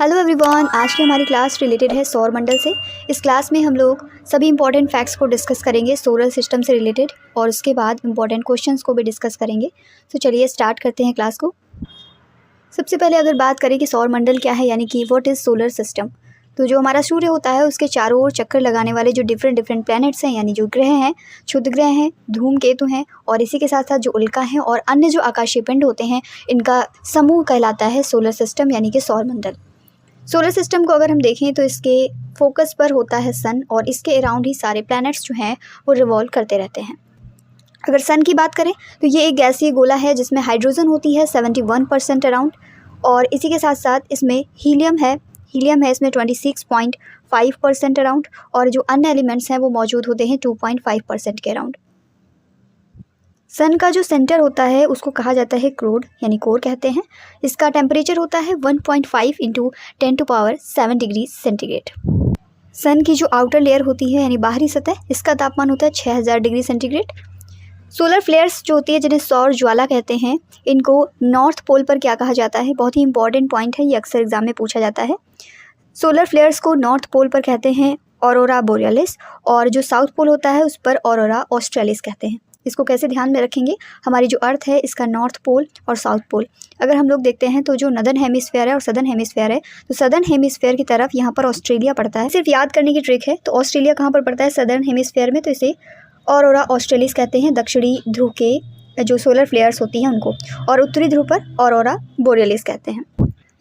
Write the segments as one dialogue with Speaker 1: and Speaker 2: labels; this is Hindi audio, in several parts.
Speaker 1: हेलो एवरीवन, आज की हमारी क्लास रिलेटेड है सौर मंडल से। इस क्लास में हम लोग सभी इंपॉर्टेंट फैक्ट्स को डिस्कस करेंगे सोलर सिस्टम से रिलेटेड, और उसके बाद इंपॉर्टेंट क्वेश्चंस को भी डिस्कस करेंगे। तो चलिए स्टार्ट करते हैं क्लास को। सबसे पहले अगर बात करें कि सौर मंडल क्या है, यानी कि व्हाट इज़ सोलर सिस्टम, तो जो हमारा सूर्य होता है उसके चारों ओर चक्कर लगाने वाले जो डिफरेंट प्लैनेट्स हैं, यानी जो ग्रह हैं, क्षुद्र ग्रह हैं, धूमकेतु हैं, और इसी के साथ साथ जो उल्का हैं और अन्य जो आकाशीय पिंड होते हैं, इनका समूह कहलाता है सोलर सिस्टम, यानी कि सौर मंडल। सोलर सिस्टम को अगर हम देखें तो इसके फोकस पर होता है सन, और इसके अराउंड ही सारे प्लैनेट्स जो हैं वो रिवॉल्व करते रहते हैं। अगर सन की बात करें तो ये एक गैसीय गोला है जिसमें हाइड्रोजन होती है 71% अराउंड, और इसी के साथ साथ इसमें हीलियम है इसमें 26.5% अराउंड, और जो अन्य एलिमेंट्स हैं वो मौजूद होते हैं 2.5% के अराउंड। सन का जो सेंटर होता है उसको कहा जाता है क्रोड, यानी कोर कहते हैं। इसका टेम्परेचर होता है 1.5 × 10⁷ डिग्री सेंटीग्रेड। सन की जो आउटर लेयर होती है, यानी बाहरी सतह, इसका तापमान होता है 6000 डिग्री सेंटीग्रेड। सोलर फ्लेयर्स जो होती है, जिन्हें सौर ज्वाला कहते हैं, इनको नॉर्थ पोल पर क्या कहा जाता है? बहुत ही इंपॉर्टेंट पॉइंट है, ये अक्सर एग्जाम में पूछा जाता है। सोलर फ्लेयर्स को नॉर्थ पोल पर कहते हैं ऑरोरा बोरियलिस, और जो साउथ पोल होता है उस पर ऑरोरा ऑस्ट्रेलिस कहते हैं। इसको कैसे ध्यान में रखेंगे? हमारी जो अर्थ है इसका नॉर्थ पोल और साउथ पोल, अगर हम लोग देखते हैं तो जो नदर्न हेमिस्फीयर है और सदर्न हेमिस्फीयर है, तो सदर्न हेमिस्फीयर की तरफ यहाँ पर ऑस्ट्रेलिया पड़ता है। सिर्फ याद करने की ट्रिक है, तो ऑस्ट्रेलिया कहाँ पर पड़ता है? सदर्न हेमिस्फीयर में, तो इसे ऑरोरा ऑस्ट्रेलिस कहते हैं, दक्षिणी ध्रुव के जो सोलर फ्लेयर्स होती हैं उनको, और उत्तरी ध्रुव पर ऑरोरा बोरियलिस कहते हैं।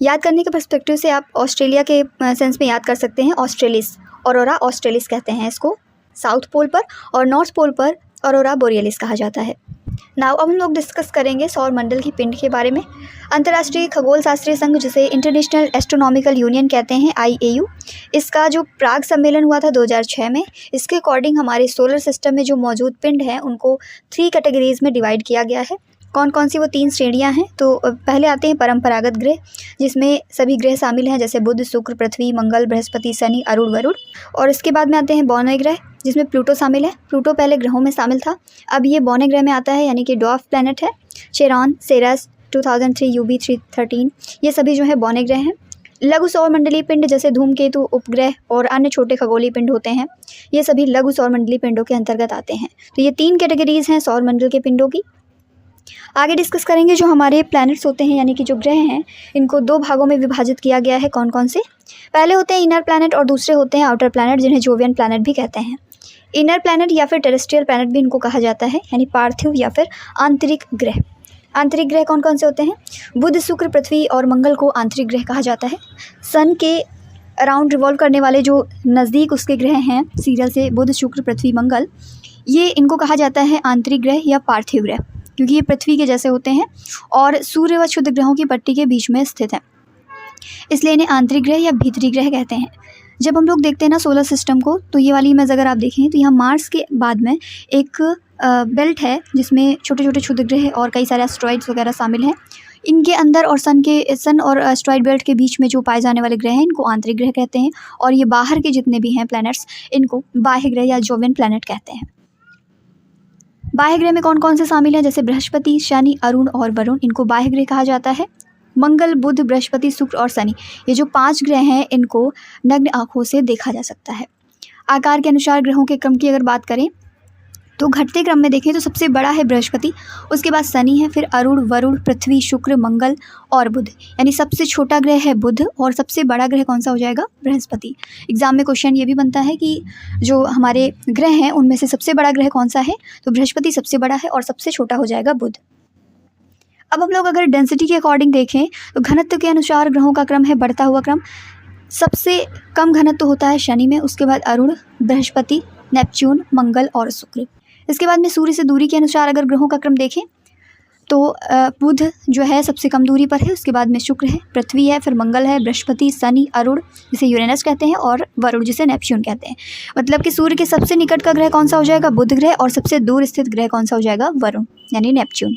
Speaker 1: याद करने के पर्सपेक्टिव से आप ऑस्ट्रेलिया के सेंस में याद कर सकते हैं, ऑस्ट्रेलिस, ऑरोरा ऑस्ट्रेलिस कहते हैं इसको साउथ पोल पर, और नॉर्थ पोल पर ऑरोरा बोरियलिस कहा जाता है। नाउ अब हम लोग डिस्कस करेंगे सौर मंडल की पिंड के बारे में। अंतर्राष्ट्रीय खगोल शास्त्रीय संघ, जिसे इंटरनेशनल एस्ट्रोनॉमिकल यूनियन कहते हैं, IAU, इसका जो प्राग सम्मेलन हुआ था 2006 में, इसके अकॉर्डिंग हमारे सोलर सिस्टम में जो मौजूद पिंड हैं उनको 3 कैटेगरीज में डिवाइड किया गया है। कौन कौन सी वो 3 श्रेणियां हैं? तो पहले आते हैं परंपरागत ग्रह, जिसमें सभी ग्रह शामिल हैं, जैसे बुध, शुक्र, पृथ्वी, मंगल, बृहस्पति, शनि, अरुण, वरुण। और इसके बाद में आते हैं बौने ग्रह, जिसमें प्लूटो शामिल है। प्लूटो पहले ग्रहों में शामिल था, अब ये बौने ग्रह में आता है, यानी कि डॉर्फ प्लैनेट है। चेरॉन, सेरस, 2003 UB 313, ये सभी जो है बौने ग्रह हैं। लघु सौरमंडलीय पिंड, जैसे धूमकेतु, उपग्रह और अन्य छोटे खगोलीय पिंड होते हैं, ये सभी लघु सौरमंडलीय पिंडों के अंतर्गत आते हैं। तो ये 3 कैटेगरीज हैं सौरमंडल के पिंडों की। आगे डिस्कस करेंगे जो हमारे प्लैनेट्स होते हैं, यानी कि जो ग्रह हैं, इनको 2 भागों में विभाजित किया गया है। कौन कौन से? पहले होते हैं इनर प्लैनेट और दूसरे होते हैं आउटर प्लैनेट, जिन्हें जोवियन प्लैनेट भी कहते हैं। इनर प्लैनेट या फिर टेरेस्ट्रियल प्लैनेट भी इनको कहा जाता है, यानी पार्थिव या फिर आंतरिक ग्रह। आंतरिक ग्रह कौन कौन से होते हैं? बुध, शुक्र, पृथ्वी और मंगल को आंतरिक ग्रह कहा जाता है। सन के अराउंड रिवॉल्व करने वाले जो नज़दीक उसके ग्रह हैं सीरियल से, बुध, शुक्र, पृथ्वी, मंगल, ये इनको कहा जाता है आंतरिक ग्रह या पार्थिव ग्रह, क्योंकि ये पृथ्वी के जैसे होते हैं और सूर्य व क्षुद्र ग्रहों की पट्टी के बीच में स्थित है, इसलिए इन्हें आंतरिक ग्रह या भीतरी ग्रह कहते हैं। जब हम लोग देखते हैं ना सोलर सिस्टम को, तो ये वाली इमेज अगर आप देखें तो यहाँ मार्स के बाद में एक बेल्ट है, जिसमें छोटे छोटे क्षुद्र ग्रह और कई सारे एस्ट्रॉइड्स वगैरह शामिल हैं। इनके अंदर और सन और एस्ट्रॉइड बेल्ट के बीच में जो पाए जाने वाले ग्रह हैं, इनको आंतरिक ग्रह कहते हैं, और ये बाहर के जितने भी हैं प्लैनेट्स, इनको बाह्य ग्रह या जोवियन प्लैनेट कहते हैं। बाह्य ग्रह में कौन कौन से शामिल हैं? जैसे बृहस्पति, शनि, अरुण और वरुण, इनको बाह्य ग्रह कहा जाता है। मंगल, बुध, बृहस्पति, शुक्र और शनि, ये जो 5 ग्रह हैं, इनको नग्न आँखों से देखा जा सकता है। आकार के अनुसार ग्रहों के क्रम की अगर बात करें तो घटते क्रम में देखें तो सबसे बड़ा है बृहस्पति, उसके बाद शनि है, फिर अरुण, वरुण, पृथ्वी, शुक्र, मंगल और बुध, यानी सबसे छोटा ग्रह है बुध, और सबसे बड़ा ग्रह कौन सा हो जाएगा? बृहस्पति। एग्जाम में क्वेश्चन ये भी बनता है कि जो हमारे ग्रह हैं उनमें से सबसे बड़ा ग्रह कौन सा है, तो बृहस्पति सबसे बड़ा है और सबसे छोटा हो जाएगा बुध। अब हम लोग अगर डेंसिटी के अकॉर्डिंग देखें तो घनत्व के अनुसार ग्रहों का क्रम है बढ़ता हुआ क्रम। सबसे कम घनत्व होता है शनि में, उसके बाद अरुण, बृहस्पति, नेपच्यून, मंगल और शुक्र। इसके बाद में सूर्य से दूरी के अनुसार अगर ग्रहों का क्रम देखें तो बुध जो है सबसे कम दूरी पर है, उसके बाद में शुक्र है, पृथ्वी है, फिर मंगल है, बृहस्पति, शनि, अरुण जिसे यूरेनस कहते हैं, और वरुण जिसे नेपच्यून कहते हैं। मतलब कि सूर्य के सबसे निकट का ग्रह कौन सा हो जाएगा? बुध ग्रह, और सबसे दूर स्थित ग्रह कौन सा हो जाएगा? वरुण, यानी नेपच्यून।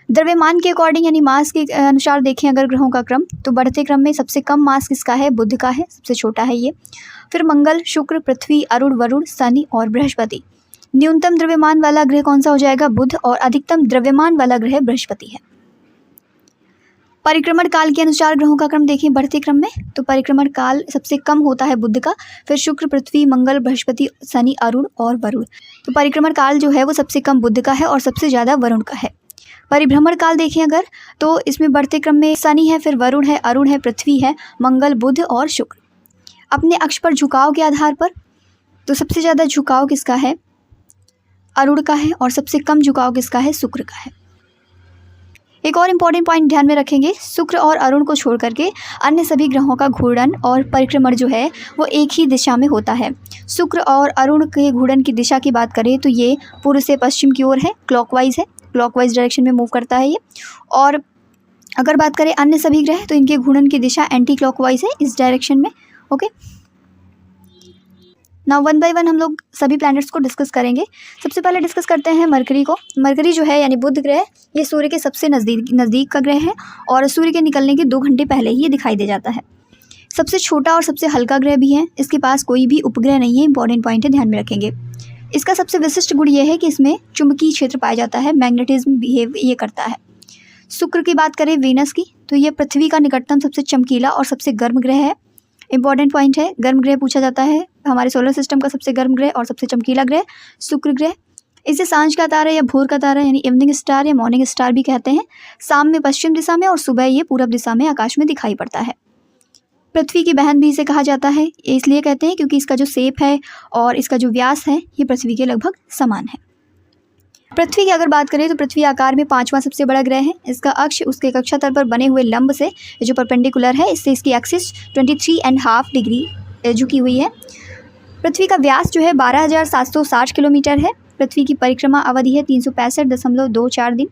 Speaker 1: द्रव्यमान के अकॉर्डिंग, यानी मास के अनुसार देखें अगर ग्रहों का क्रम, तो बढ़ते क्रम में सबसे कम मास किसका है? बुध का है, सबसे छोटा है ये, फिर मंगल, शुक्र, पृथ्वी, अरुण, वरुण, शनि और बृहस्पति। न्यूनतम द्रव्यमान वाला ग्रह कौन सा हो जाएगा? बुध, और अधिकतम द्रव्यमान वाला ग्रह बृहस्पति है। परिक्रमण काल के अनुसार ग्रहों का क्रम देखें बढ़ते क्रम में, तो परिक्रमण काल सबसे कम होता है बुध का, फिर शुक्र, पृथ्वी, मंगल, बृहस्पति, शनि, अरुण और वरुण। तो परिक्रमण काल जो है वो सबसे कम बुध का है और सबसे ज़्यादा वरुण का है। परिभ्रमण काल देखें अगर, तो इसमें बढ़ते क्रम में शनि है, फिर वरुण है, अरुण है, पृथ्वी है, मंगल, बुध और शुक्र। अपने अक्ष पर झुकाव के आधार पर, तो सबसे ज़्यादा झुकाव किसका है? अरुण का है, और सबसे कम झुकाव किसका है? शुक्र का है। एक और इम्पॉर्टेंट पॉइंट ध्यान में रखेंगे, शुक्र और अरुण को छोड़ करके अन्य सभी ग्रहों का घूर्णन और परिक्रमण जो है वो एक ही दिशा में होता है। शुक्र और अरुण के घूर्णन की दिशा की बात करें तो ये पूर्व से पश्चिम की ओर है, क्लॉकवाइज है, क्लॉकवाइज डायरेक्शन में मूव करता है ये। और अगर बात करें अन्य सभी ग्रह तो इनके घूर्णन की दिशा एंटी क्लॉकवाइज है, इस डायरेक्शन में। Okay, now one by one हम लोग सभी प्लैनेट्स को डिस्कस करेंगे। सबसे पहले डिस्कस करते हैं मरकरी को। मरकरी जो है यानी बुध ग्रह, ये सूर्य के सबसे नज़दीक का ग्रह है और सूर्य के निकलने के 2 घंटे पहले ही ये दिखाई दे जाता है। सबसे छोटा और सबसे हल्का ग्रह भी है, इसके पास कोई भी उपग्रह नहीं है, इंपॉर्टेंट पॉइंट है, ध्यान में रखेंगे। इसका सबसे विशिष्ट गुण ये है कि इसमें चुंबकीय क्षेत्र पाया जाता है, मैग्नेटिज्म बिहेव ये करता है। शुक्र की बात करें वीनस की, तो ये पृथ्वी का निकटतम सबसे चमकीला और सबसे गर्म ग्रह है। इंपॉर्टेंट पॉइंट है, गर्म ग्रह पूछा जाता है। हमारे सोलर सिस्टम का सबसे गर्म ग्रह और सबसे चमकीला ग्रह शुक्र ग्रह। इसे सांझ का तारा या भोर का तारा यानी इवनिंग स्टार या मॉर्निंग स्टार भी कहते हैं। शाम में पश्चिम दिशा में और सुबह ये पूरब दिशा में आकाश में दिखाई पड़ता है। पृथ्वी की बहन भी इसे कहा जाता है, इसलिए कहते हैं क्योंकि इसका जो शेप है और इसका जो व्यास है ये पृथ्वी के लगभग समान है। पृथ्वी की अगर बात करें तो पृथ्वी आकार में 5वां सबसे बड़ा ग्रह है। इसका अक्ष उसके कक्षा तल पर बने हुए लंब से जो परपेंडिकुलर है, इससे इसकी एक्सिस 23.5 डिग्री झुकी हुई है। पृथ्वी का व्यास जो है 12,760 किलोमीटर है। पृथ्वी की परिक्रमा अवधि है 365.24 दिन।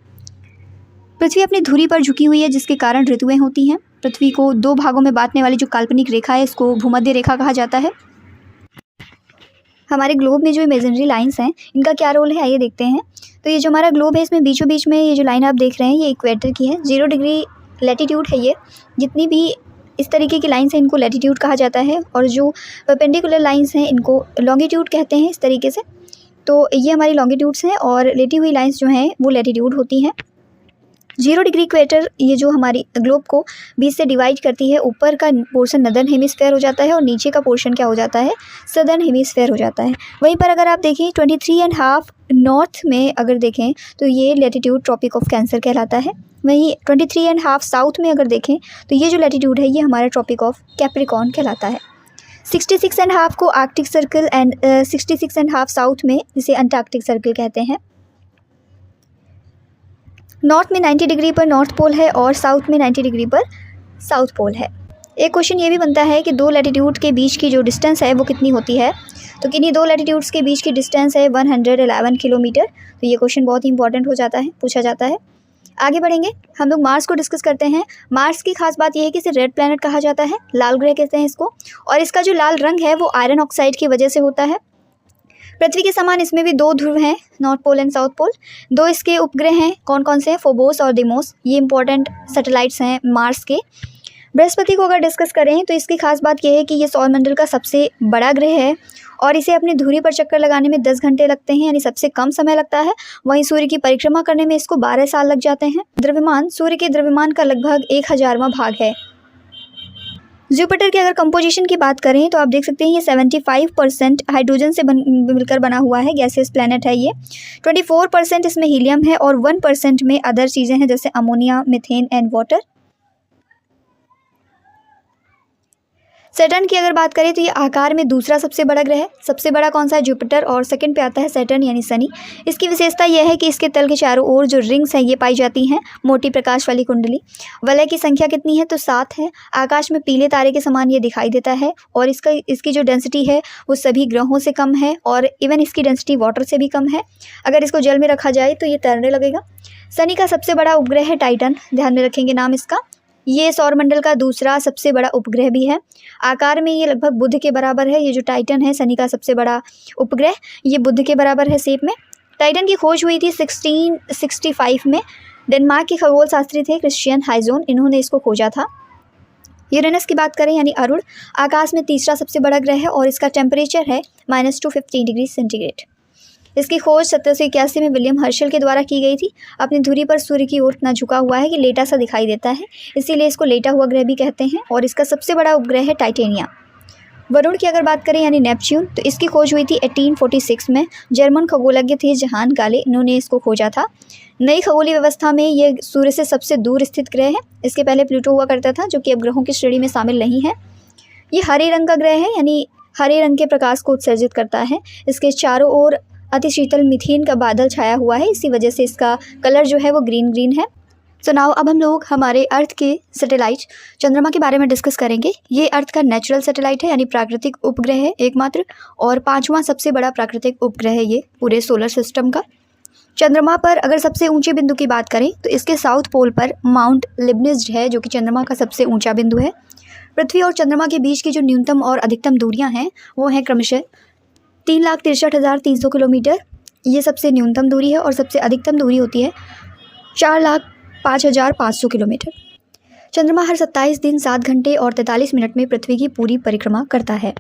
Speaker 1: पृथ्वी अपनी धुरी पर झुकी हुई है जिसके कारण ऋतुएं होती हैं। पृथ्वी को 2 भागों में बांटने वाली जो काल्पनिक रेखा है इसको भूमध्य रेखा कहा जाता है। हमारे ग्लोब में जो इमेजिनरी लाइंस हैं इनका क्या रोल है आइए देखते हैं। तो ये जो हमारा ग्लोब है इसमें बीचों बीच में ये जो लाइन आप देख रहे हैं ये इक्वेटर की है, 0 डिग्री लैटिट्यूड है ये। जितनी भी इस तरीके की लाइंस हैं इनको लैटिट्यूड कहा जाता है और जो परपेंडिकुलर लाइंस हैं इनको लॉन्गिट्यूड कहते हैं इस तरीके से। तो ये हमारी लॉन्गिट्यूड्स हैं और लेटी हुई लाइंस जो हैं वो लैटिट्यूड होती हैं। 0 डिग्री इक्वेटर ये जो हमारी ग्लोब को 20 से डिवाइड करती है, ऊपर का पोर्शन नदर्न हेमिस्फेयर हो जाता है और नीचे का पोर्शन क्या हो जाता है? सदर्न हेमिस्फेयर हो जाता है। वहीं पर अगर आप देखें 23.5 नॉर्थ में अगर देखें तो ये लैटिट्यूड ट्रॉपिक ऑफ कैंसर कहलाता है। वहीं 23.5 साउथ में अगर देखें तो ये जो लैटिट्यूड है ये हमारा ट्रॉपिक ऑफ कैप्रिकॉर्न कहलाता है। 66.5 को आर्कटिक सर्कल एंड 66.5 साउथ में इसे अंटार्कटिक सर्कल कहते हैं। नॉर्थ में 90 डिग्री पर नॉर्थ पोल है और साउथ में 90 डिग्री पर साउथ पोल है। एक क्वेश्चन ये भी बनता है कि 2 लैटिट्यूड के बीच की जो डिस्टेंस है वो कितनी होती है? तो किन्हीं 2 लैटिट्यूड्स के बीच की डिस्टेंस है 111 किलोमीटर। तो ये क्वेश्चन बहुत ही इंपॉर्टेंट हो जाता है, पूछा जाता है। आगे बढ़ेंगे, हम लोग मार्स को डिस्कस करते हैं। मार्स की खास बात यह है कि इसे रेड प्लैनेट कहा जाता है, लाल ग्रह कहते हैं इसको, और इसका जो लाल रंग है वो आयरन ऑक्साइड की वजह से होता है। पृथ्वी के समान इसमें भी 2 ध्रुव हैं, north pole and south pole. 2 इसके उपग्रह हैं, कौन कौन से हैं? फोबोस और डिमोस, ये इंपॉर्टेंट सैटेलाइट्स हैं मार्स के। बृहस्पति को अगर डिस्कस करें तो इसकी खास बात यह है कि ये सौरमंडल का सबसे बड़ा ग्रह है और इसे अपनी धुरी पर चक्कर लगाने में 10 घंटे लगते हैं, यानी सबसे कम समय लगता है। वहीं सूर्य की परिक्रमा करने में इसको 12 साल लग जाते हैं। द्रव्यमान सूर्य के द्रव्यमान का लगभग 1,000वां भाग है। जुपिटर की अगर कंपोजिशन की बात करें तो आप देख सकते हैं ये 75% हाइड्रोजन से मिलकर बना हुआ है, गैसियस प्लैनेट है ये। 24% इसमें हीलियम है और 1% में अदर चीज़ें हैं जैसे ammonia, methane and water. Saturn की अगर बात करें तो ये आकार में दूसरा सबसे बड़ा ग्रह है। सबसे बड़ा कौन सा है? जुपिटर, और सेकंड पे आता है सैटर्न यानी शनि। इसकी विशेषता यह है कि इसके तल के चारों ओर जो रिंग्स हैं ये पाई जाती हैं, मोटी प्रकाश वाली कुंडली। वलय की संख्या कितनी है? तो 7 है। आकाश में पीले तारे के समान ये दिखाई देता है और इसकी जो डेंसिटी है वो सभी ग्रहों से कम है और इवन इसकी डेंसिटी वाटर से भी कम है। अगर इसको जल में रखा जाए तो ये तैरने लगेगा। शनि का सबसे बड़ा उपग्रह है टाइटन, ध्यान में रखेंगे नाम इसका। ये सौरमंडल का दूसरा सबसे बड़ा उपग्रह भी है। आकार में ये लगभग बुध के बराबर है। ये जो टाइटन है शनि का सबसे बड़ा उपग्रह, ये बुध के बराबर है शेप में। टाइटन की खोज हुई थी 1665 में। डेनमार्क के खगोल शास्त्री थे क्रिश्चियन हाइजोन, इन्होंने इसको खोजा था। यूरेनस की बात करें यानी अरुण, आकाश में तीसरा सबसे बड़ा ग्रह है और इसका टेम्परेचर है -215 डिग्री सेंटीग्रेड। इसकी खोज 1781 में विलियम हर्शल के द्वारा की गई थी। अपनी धुरी पर सूर्य की ओर इतना झुका हुआ है कि लेटा सा दिखाई देता है, इसीलिए इसको लेटा हुआ ग्रह भी कहते हैं। और इसका सबसे बड़ा उपग्रह है टाइटेनिया। वरुण की अगर बात करें यानी नेपच्यून, तो इसकी खोज हुई थी 1846 में। जर्मन खगोलज्ञ थे जहान गाले, इन्होंने इसको खोजा था। नई खगोलीय व्यवस्था में ये सूर्य से सबसे दूर स्थित ग्रह है। इसके पहले प्लूटो हुआ करता था, जो कि अब ग्रहों की श्रेणी में शामिल नहीं है। ये हरे रंग का ग्रह है, यानी हरे रंग के प्रकाश को उत्सर्जित करता है। इसके चारों ओर अति शीतल मीथेन का बादल छाया हुआ है, इसी वजह से इसका कलर जो है वो ग्रीन है। सो नाउ अब हम लोग हमारे अर्थ के सैटेलाइट चंद्रमा के बारे में डिस्कस करेंगे। ये अर्थ का नेचुरल सैटेलाइट है, यानी प्राकृतिक उपग्रह है एकमात्र, और 5वां सबसे बड़ा प्राकृतिक उपग्रह है ये पूरे सोलर सिस्टम का। चंद्रमा पर अगर सबसे ऊंचे बिंदु की बात करें तो इसके साउथ पोल पर माउंट लिबनिज है, जो कि चंद्रमा का सबसे ऊंचा बिंदु है। पृथ्वी और चंद्रमा के बीच की जो न्यूनतम और अधिकतम दूरियां हैं वो हैं क्रमशः 3,63,300 किलोमीटर, ये सबसे न्यूनतम दूरी है, और सबसे अधिकतम दूरी होती है 4,05,500 किलोमीटर। चंद्रमा हर 27 दिन 7 घंटे और 43 मिनट में पृथ्वी की पूरी परिक्रमा करता है।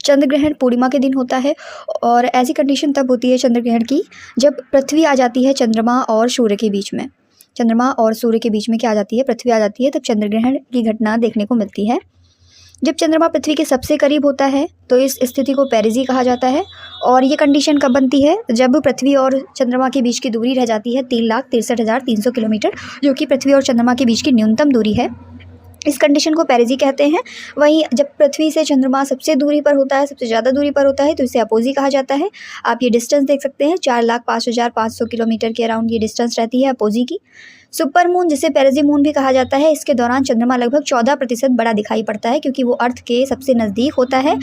Speaker 1: चंद्र ग्रहण पूर्णिमा के दिन होता है, और ऐसी कंडीशन तब होती है चंद्र ग्रहण की जब पृथ्वी आ जाती है चंद्रमा और सूर्य के बीच में। चंद्रमा और सूर्य के बीच में क्या आ जाती है, पृथ्वी आ जाती है, तब चंद्र ग्रहण की घटना देखने को मिलती है। जब चंद्रमा पृथ्वी के सबसे करीब होता है तो इस स्थिति को पेरिजी कहा जाता है। और ये कंडीशन कब बनती है, जब पृथ्वी और चंद्रमा के बीच की दूरी रह जाती है 3,63,300 किलोमीटर, जो कि पृथ्वी और चंद्रमा के बीच की न्यूनतम दूरी है। इस कंडीशन को पेरिजी कहते हैं। वहीं जब पृथ्वी से चंद्रमा सबसे दूरी पर होता है, सबसे ज़्यादा दूरी पर होता है, तो इसे अपोजी कहा जाता है। आप ये डिस्टेंस देख सकते हैं, 4,05,500 किलोमीटर के अराउंड ये डिस्टेंस रहती है अपोजी की। सुपर मून, जिसे पेरिजी मून भी कहा जाता है, इसके दौरान चंद्रमा लगभग 14% बड़ा दिखाई पड़ता है, क्योंकि वो अर्थ के सबसे नज़दीक होता है।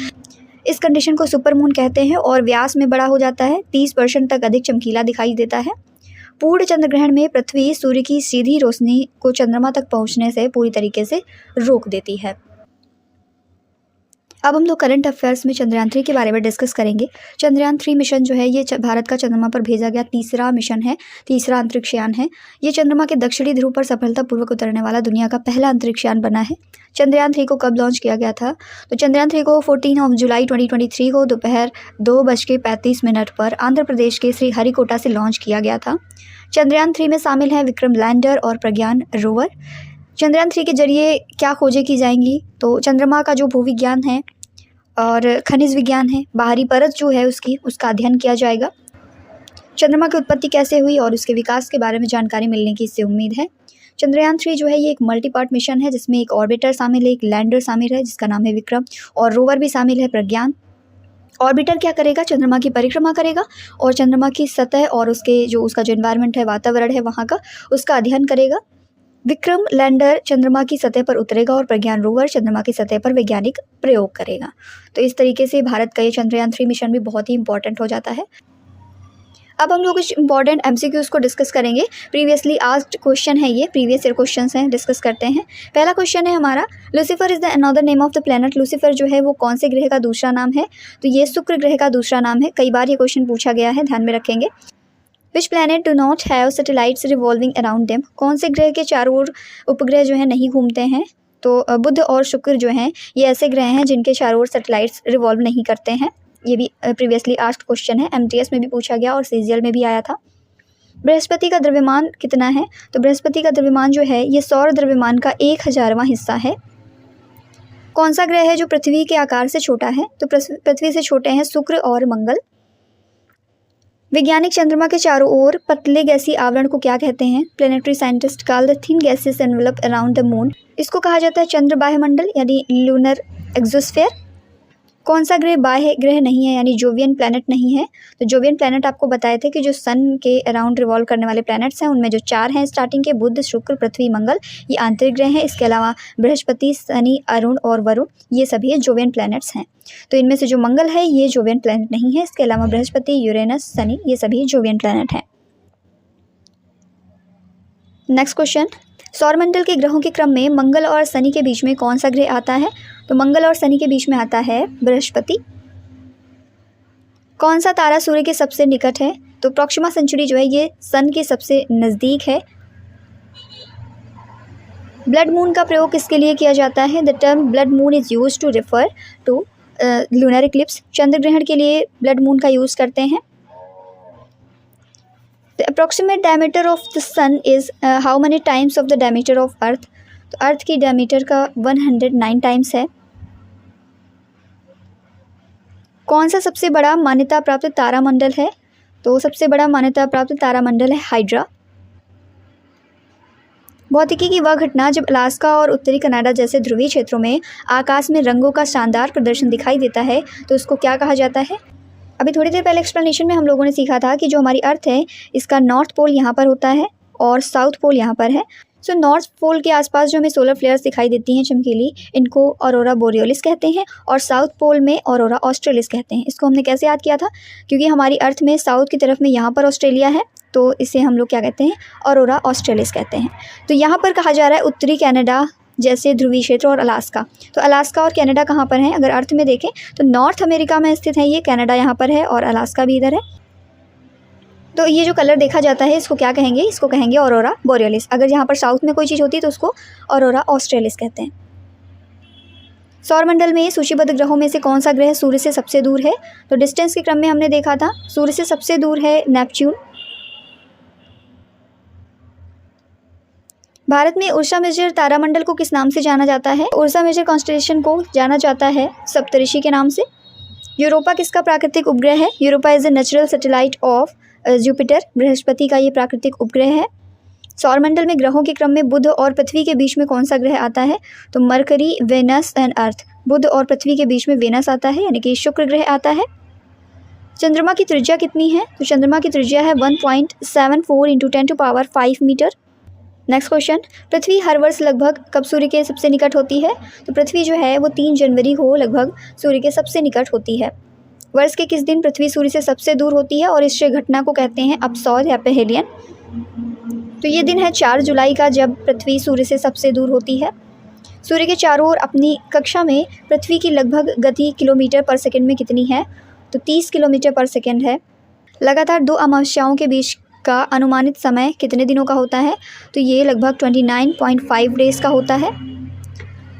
Speaker 1: इस कंडीशन को सुपर मून कहते हैं, और व्यास में बड़ा हो जाता है, 30% तक अधिक चमकीला दिखाई देता है। पूर्ण चंद्र ग्रहण में पृथ्वी सूर्य की सीधी रोशनी को चंद्रमा तक पहुंचने से पूरी तरीके से रोक देती है। अब हम लोग करंट अफेयर्स में चंद्रयान 3 के बारे में डिस्कस करेंगे। चंद्रयान 3 मिशन जो है ये भारत का चंद्रमा पर भेजा गया तीसरा मिशन है, तीसरा अंतरिक्ष यान है। ये चंद्रमा के दक्षिणी ध्रुव पर सफलतापूर्वक उतरने वाला दुनिया का पहला अंतरिक्ष यान बना है। चंद्रयान 3 को कब लॉन्च किया गया था, तो चंद्रयान 3 को 14 जुलाई 2023 को दोपहर 2:35 पर आंध्र प्रदेश के श्रीहरिकोटा से लॉन्च किया गया था। चंद्रयान 3 में शामिल हैं विक्रम लैंडर और प्रज्ञान रोवर। चंद्रयान 3 के जरिए क्या खोजें की जाएंगी, तो चंद्रमा का जो भूविज्ञान है और खनिज विज्ञान है, बाहरी परत जो है उसका अध्ययन किया जाएगा। चंद्रमा की उत्पत्ति कैसे हुई और उसके विकास के बारे में जानकारी मिलने की इससे उम्मीद है। चंद्रयान 3 जो है ये एक मल्टी पार्ट मिशन है, जिसमें एक ऑर्बिटर शामिल है, एक लैंडर शामिल है जिसका नाम है विक्रम, और रोवर भी शामिल है प्रज्ञान। ऑर्बिटर क्या करेगा, चंद्रमा की परिक्रमा करेगा और चंद्रमा की सतह और उसका जो एनवायरनमेंट है, वातावरण है वहाँ का, उसका अध्ययन करेगा। विक्रम लैंडर चंद्रमा की सतह पर उतरेगा और प्रज्ञान रोवर चंद्रमा की सतह पर वैज्ञानिक प्रयोग करेगा। तो इस तरीके से भारत का ये चंद्रयान 3 मिशन भी बहुत ही इंपॉर्टेंट हो जाता है। अब हम लोग कुछ इंपॉर्टेंट MCQs को डिस्कस करेंगे। प्रीवियसली आस्क्ड क्वेश्चन है, ये प्रीवियस ईयर क्वेश्चंस हैं, डिस्कस करते हैं। पहला क्वेश्चन है हमारा, Lucifer is the another name of the planet. Lucifer जो है वो कौन से ग्रह का दूसरा नाम है, तो ये शुक्र ग्रह का दूसरा नाम है। कई बार ये क्वेश्चन पूछा गया है, ध्यान में रखेंगे। Which planet do not have satellites revolving around them. कौन से ग्रह के चारों ओर उपग्रह जो है नहीं घूमते हैं, तो बुध और शुक्र जो हैं ये ऐसे ग्रह हैं जिनके चारों ओर सैटेलाइट्स रिवॉल्व नहीं करते हैं। ये भी प्रीवियसली आस्क्ड क्वेश्चन है, MTS में भी पूछा गया और CGL में भी आया था। बृहस्पति का द्रव्यमान कितना है, तो बृहस्पति का द्रव्यमान जो है ये सौर द्रव्यमान का 1000वां हिस्सा है। कौन सा ग्रह है जो पृथ्वी के आकार से छोटा है, तो पृथ्वी से छोटे हैं शुक्र और मंगल। वैज्ञानिक चंद्रमा के चारों ओर पतले गैसीय आवरण को क्या कहते हैं, planetary scientist call the thin gases envelope around the moon. इसको कहा जाता है चंद्र बाह्यमंडल यानी लूनर एक्सोस्फीयर। कौन सा ग्रह बाह्य ग्रह नहीं है यानी जोवियन प्लैनेट नहीं है, तो जोवियन प्लैनेट आपको बताए थे कि जो सन के अराउंड रिवॉल्व करने वाले प्लैनेट्स हैं उनमें जो 4 हैं स्टार्टिंग के, बुध शुक्र पृथ्वी मंगल, ये आंतरिक ग्रह हैं। इसके अलावा बृहस्पति शनि अरुण और वरुण ये सभी जोवियन प्लैनेट्स हैं। तो इनमें से जो मंगल है ये जोवियन प्लैनेट नहीं है। इसके अलावा बृहस्पति यूरेनस शनि ये सभी जोवियन प्लैनेट हैं। नेक्स्ट क्वेश्चन, सौरमंडल के ग्रहों के क्रम में मंगल और शनि के बीच में कौन सा ग्रह आता है, तो मंगल और शनि के बीच में आता है बृहस्पति। कौन सा तारा सूर्य के सबसे निकट है, तो प्रॉक्सिमा सेंचुरी जो है ये सन के सबसे नज़दीक है। ब्लड मून का प्रयोग किसके लिए किया जाता है, the term blood moon is use to refer to lunar eclipse. चंद्र ग्रहण के लिए ब्लड मून का यूज़ करते हैं। The approximate diameter of the sun is how many times of the diameter of earth. तो अर्थ की डायमीटर का 109 टाइम्स है। कौन सा सबसे बड़ा मान्यता प्राप्त तारामंडल है? तो सबसे बड़ा मान्यता प्राप्त तारामंडल है हाइड्रा। भौतिकी की वह घटना जब अलास्का और उत्तरी कनाडा जैसे ध्रुवीय क्षेत्रों में आकाश में रंगों का शानदार प्रदर्शन दिखाई देता है तो उसको क्या कहा जाता है? अभी थोड़ी देर पहले एक्सप्लेनेशन में हम लोगों ने सीखा था कि जो हमारी अर्थ है इसका नॉर्थ पोल यहाँ पर होता है और साउथ पोल यहाँ पर है। सो नॉर्थ पोल के आसपास जो हमें सोलर फ्लेयर्स दिखाई देती हैं चमकीली, इनको ऑरोरा बोरियोलिस कहते हैं और साउथ पोल में ऑरोरा ऑस्ट्रेलिस कहते हैं। इसको हमने कैसे याद किया था? क्योंकि हमारी अर्थ में साउथ की तरफ में यहाँ पर ऑस्ट्रेलिया है तो इसे हम लोग क्या कहते हैं? ऑरोरा ऑस्ट्रेलिस कहते हैं। तो यहाँ पर कहा जा रहा है उत्तरी कनाडा जैसे ध्रुवीय क्षेत्र और अलास्का। तो अलास्का और कनाडा कहाँ पर हैं? अगर अर्थ में देखें तो नॉर्थ अमेरिका में स्थित है ये, कनाडा यहाँ पर है और अलास्का भी इधर है। तो ये जो कलर देखा जाता है इसको क्या कहेंगे? इसको कहेंगे ऑरोरा बोरियोलिस। अगर यहाँ पर साउथ में कोई चीज़ होती है तो उसको ऑरोरा ऑस्ट्रेलिस कहते हैं। सौरमंडल में सूचीबद्ध ग्रहों में से कौन सा ग्रह सूर्य से सबसे दूर है? तो डिस्टेंस के क्रम में हमने देखा था सूर्य से सबसे दूर है नेपच्यून। भारत में उर्सा मेजर तारामंडल को किस नाम से जाना जाता है? उर्सा मेजर कॉन्स्टेलेशन को जाना जाता है सप्तऋषि के नाम से। यूरोपा किसका प्राकृतिक उपग्रह है? Europa is the natural satellite of Jupiter. Brihaspati का ये प्राकृतिक उपग्रह है। सौरमंडल में ग्रहों के क्रम में बुध और पृथ्वी के बीच में कौन सा ग्रह आता है? तो मरकरी, वेनस एंड अर्थ। बुध और पृथ्वी के बीच में वेनस आता है यानी कि शुक्र ग्रह आता है। चंद्रमा की त्रिज्या कितनी है? तो चंद्रमा की त्रिज्या है 1.74 × 10⁵ मीटर। नेक्स्ट क्वेश्चन, पृथ्वी हर वर्ष लगभग कब सूर्य के सबसे निकट होती है? तो पृथ्वी जो है वो 3 जनवरी को लगभग सूर्य के सबसे निकट होती है। वर्ष के किस दिन पृथ्वी सूर्य से सबसे दूर होती है और इस घटना को कहते हैं अपसौर या पेहेलियन? तो ये दिन है 4 जुलाई का जब पृथ्वी सूर्य से सबसे दूर होती है। सूर्य के चारों ओर अपनी कक्षा में पृथ्वी की लगभग गति किलोमीटर पर सेकंड में कितनी है? तो 30 किलोमीटर पर सेकंड है। लगातार 2 अमावस्याओं के बीच का अनुमानित समय कितने दिनों का होता है? तो ये लगभग 29.5 डेज का होता है।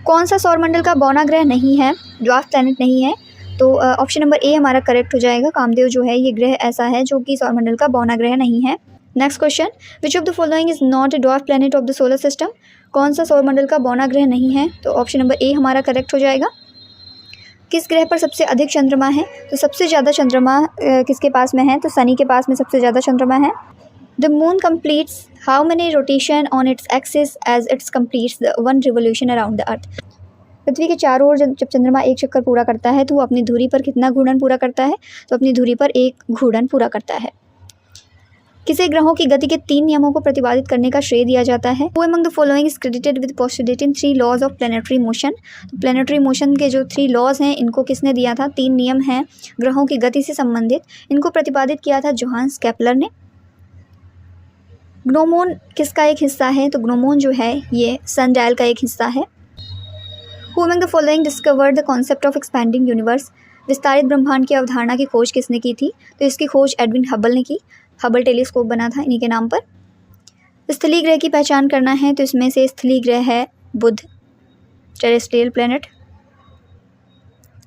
Speaker 1: कौन सा सौरमंडल का बौना ग्रह नहीं है, ड्वार्फ प्लैनेट नहीं है? तो ऑप्शन नंबर ए हमारा करेक्ट हो जाएगा। कामदेव जो है ये ग्रह ऐसा है जो कि सौरमंडल का बौना ग्रह नहीं है। Next question, which of the following is not a dwarf planet of the solar system? कौन सा सौरमंडल का बौना ग्रह नहीं है? तो ऑप्शन नंबर ए हमारा करेक्ट हो जाएगा। किस ग्रह पर सबसे अधिक चंद्रमा है? तो सबसे ज़्यादा चंद्रमा किसके पास में है? तो शनि के पास में सबसे ज़्यादा चंद्रमा है। The moon completes how many rotation on its axis as its completes the 1 revolution around the earth? पृथ्वी के चारों ओर जब चंद्रमा एक चक्कर पूरा करता है तो वो अपनी धुरी पर कितना घूर्णन पूरा करता है? तो अपनी धुरी पर एक घूर्णन पूरा करता है। किसे ग्रहों की गति के 3 नियमों को प्रतिपादित करने का श्रेय दिया जाता है? Who among the following is credited with postulating 3 laws of planetary motion? तो प्लेनेटरी मोशन के जो 3 लॉज हैं इनको किसने दिया था? 3 नियम हैं ग्रहों की गति से संबंधित, इनको प्रतिपादित किया था जोहान्स केपलर ने। ग्नोमोन किसका एक हिस्सा है? तो ग्नोमोन जो है ये सनडायल का एक हिस्सा है। Who among the following discovered the concept of expanding universe? विस्तारित ब्रह्मांड की अवधारणा की खोज किसने की थी? तो इसकी खोज एडविन हबल ने की। हबल टेलीस्कोप बना था इन्हीं के नाम पर। स्थलीय ग्रह की पहचान करना है तो इसमें से स्थलीय ग्रह है बुध, टेरेस्ट्रियल प्लैनेट।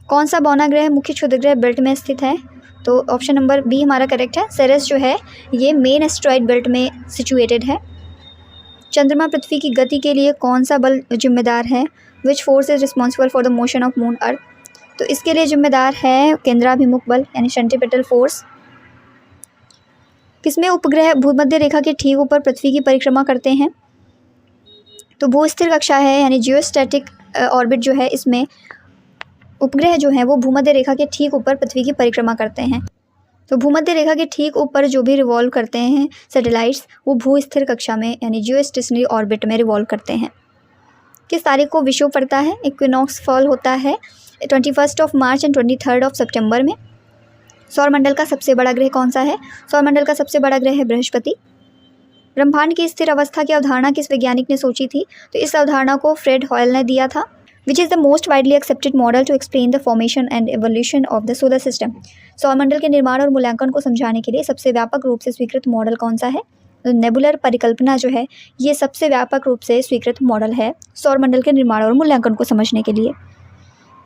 Speaker 1: कौन सा बौना ग्रह मुख्य क्षुद्र ग्रह बेल्ट में स्थित है? तो ऑप्शन नंबर बी हमारा करेक्ट है। सेरेस जो है ये मेन एस्ट्रॉइड बेल्ट में सिचुएटेड है। चंद्रमा पृथ्वी की गति के लिए कौन सा बल जिम्मेदार है? Which force is responsible for the motion of moon earth? तो इसके लिए जिम्मेदार है केंद्राभिमुख बल यानी सेंट्रीपिटल फोर्स। किसमें उपग्रह भूमध्य रेखा के ठीक ऊपर पृथ्वी की परिक्रमा करते हैं? तो भूस्थिर कक्षा है यानी जियोस्टैटिक ऑर्बिट जो है इसमें उपग्रह जो हैं वो भूमध्य रेखा के ठीक ऊपर पृथ्वी की परिक्रमा करते हैं। तो भूमध्य रेखा के ठीक ऊपर जो भी रिवॉल्व करते हैं सैटेलाइट्स वो भूस्थिर कक्षा में यानी जियोस्टेशनरी ऑर्बिट में रिवॉल्व करते हैं। किस तारीख को विषुव पड़ता है? इक्विनॉक्स फॉल होता है 21 मार्च एंड 23 सितंबर में। सौरमंडल का सबसे बड़ा ग्रह कौन सा है? सौरमंडल का सबसे बड़ा ग्रह है बृहस्पति। ब्रह्मांड की स्थिर अवस्था की अवधारणा किस वैज्ञानिक ने सोची थी? तो इस अवधारणा को फ्रेड हॉयल ने दिया था। Which is the most widely accepted model to explain the formation and evolution of the solar system? सौरमंडल के निर्माण और मूल्यांकन को समझाने के लिए सबसे व्यापक रूप से स्वीकृत मॉडल कौन सा है? तो नेबुलर परिकल्पना जो है ये सबसे व्यापक रूप से स्वीकृत मॉडल है सौरमंडल के निर्माण और मूल्यांकन को समझने के लिए।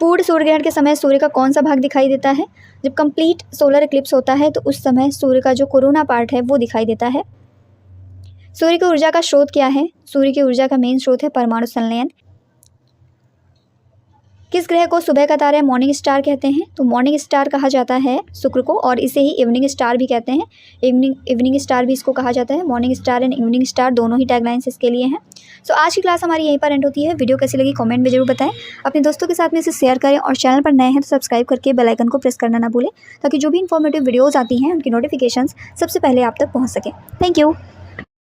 Speaker 1: पूर्ण सूर्य ग्रहण के समय सूर्य का कौन सा भाग दिखाई देता है? जब कंप्लीट सोलर इक्लिप्स होता है तो उस समय सूर्य का जो कोरोना पार्ट है वो दिखाई देता है। सूर्य की ऊर्जा का स्रोत क्या है? सूर्य की ऊर्जा का मेन स्रोत है परमाणु संलयन। किस ग्रह को सुबह का तारा मॉर्निंग स्टार कहते हैं? तो मॉर्निंग स्टार कहा जाता है शुक्र को, और इसे ही इवनिंग स्टार भी कहते हैं। इवनिंग स्टार भी इसको कहा जाता है। Morning star and evening star दोनों ही टैगलाइंस इसके लिए हैं। सो आज की क्लास हमारी यहीं पर एंड होती है। वीडियो कैसी लगी कमेंट में जरूर बताएं, अपने दोस्तों के साथ में इसे शेयर करें और चैनल पर नए हैं तो सब्सक्राइब करके बेल आइकन को प्रेस करना ना भूलें, ताकि जो भी इंफॉर्मेटिव वीडियोज़ आती हैं उनकी नोटिफिकेशंस सबसे पहले आप तक पहुँच सकें। Thank you.